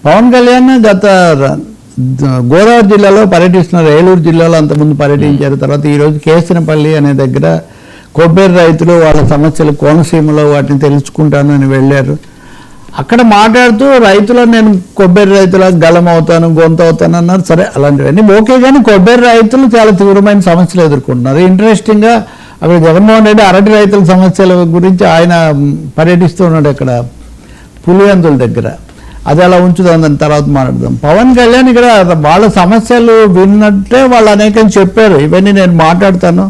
పవన్ కళ్యాణ్ గోదావరి జిల్లాలో పర్యటిస్తున్నారు. ఏలూరు జిల్లాలో అంతకుముందు పర్యటించారు. తర్వాత ఈరోజు కేసనపల్లి అనే దగ్గర కొబ్బరి రైతులు వాళ్ళ సమస్యలు కోనసీమలో వాటిని తెలుసుకుంటానని వెళ్ళారు. అక్కడ మాట్లాడుతూ రైతులను నేను కొబ్బరి రైతులకు గలం అవుతాను, గొంతు అవుతాను అన్నారు. సరే, అలాంటివన్నీ ఓకే, కానీ కొబ్బరి రైతులు చాలా తీవ్రమైన సమస్యలు ఎదుర్కొంటున్నారు. ఇంట్రెస్టింగ్గా అక్కడ జగన్మోహన్ రెడ్డి అరటి రైతుల సమస్యల గురించి ఆయన పర్యటిస్తూ ఉన్నాడు ఇక్కడ పులివెందుల దగ్గర. అది అలా ఉంచుదాం, దాని తర్వాత మాట్లాడదాం. పవన్ కళ్యాణ్ ఇక్కడ వాళ్ళ సమస్యలు విన్నట్టే వాళ్ళు అనేకం చెప్పారు. ఇవన్నీ నేను మాట్లాడతాను,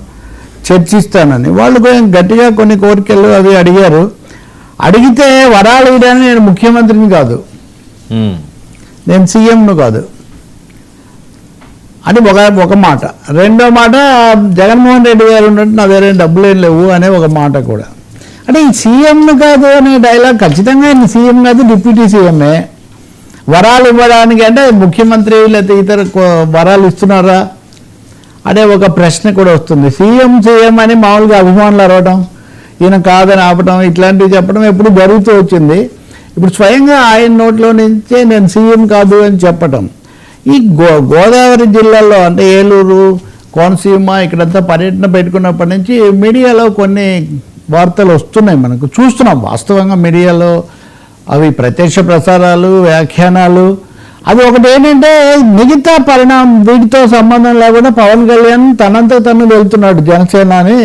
చర్చిస్తానని. వాళ్ళు గట్టిగా కొన్ని కోరికలు అవి అడిగారు. అడిగితే వరాలు ఇవ్వడానికి నేను ముఖ్యమంత్రిని కాదు, నేను సీఎంను కాదు అని ఒక మాట. రెండో మాట, జగన్మోహన్ రెడ్డి గారు ఉన్నట్టు నా వేరే డబ్బులు ఏం లేవు అనే ఒక మాట కూడా. అంటే ఈ సీఎంను కాదు అనే డైలాగ్ ఖచ్చితంగా ఆయన సీఎం కాదు, డిప్యూటీ సీఎంఏ. వరాలు ఇవ్వడానికి అంటే ముఖ్యమంత్రి లేకపోతే ఇతర వరాలు ఇస్తున్నారా అనే ఒక ప్రశ్న కూడా వస్తుంది. సీఎం అని మామూలుగా అభిమానులు అరవడం, ఈయన కాదని ఆపడం, ఇట్లాంటివి చెప్పడం ఎప్పుడు జరుగుతూ వచ్చింది. ఇప్పుడు స్వయంగా ఆయన నోట్లో నుంచే నేను సీఎం కాదు అని చెప్పటం. ఈ గోదావరి జిల్లాలో అంటే ఏలూరు, కోనసీమ ఇక్కడంతా పర్యటన పెట్టుకున్నప్పటి నుంచి మీడియాలో కొన్ని వార్తలు వస్తున్నాయి, మనకు చూస్తున్నాం. వాస్తవంగా మీడియాలో అవి ప్రత్యక్ష ప్రసారాలు, వ్యాఖ్యానాలు. అది ఒకటి ఏంటంటే మిగతా పరిణామం వీటితో సంబంధం లేకుండా పవన్ కళ్యాణ్ తనంతా తను వెళ్తున్నాడు జనసేన అని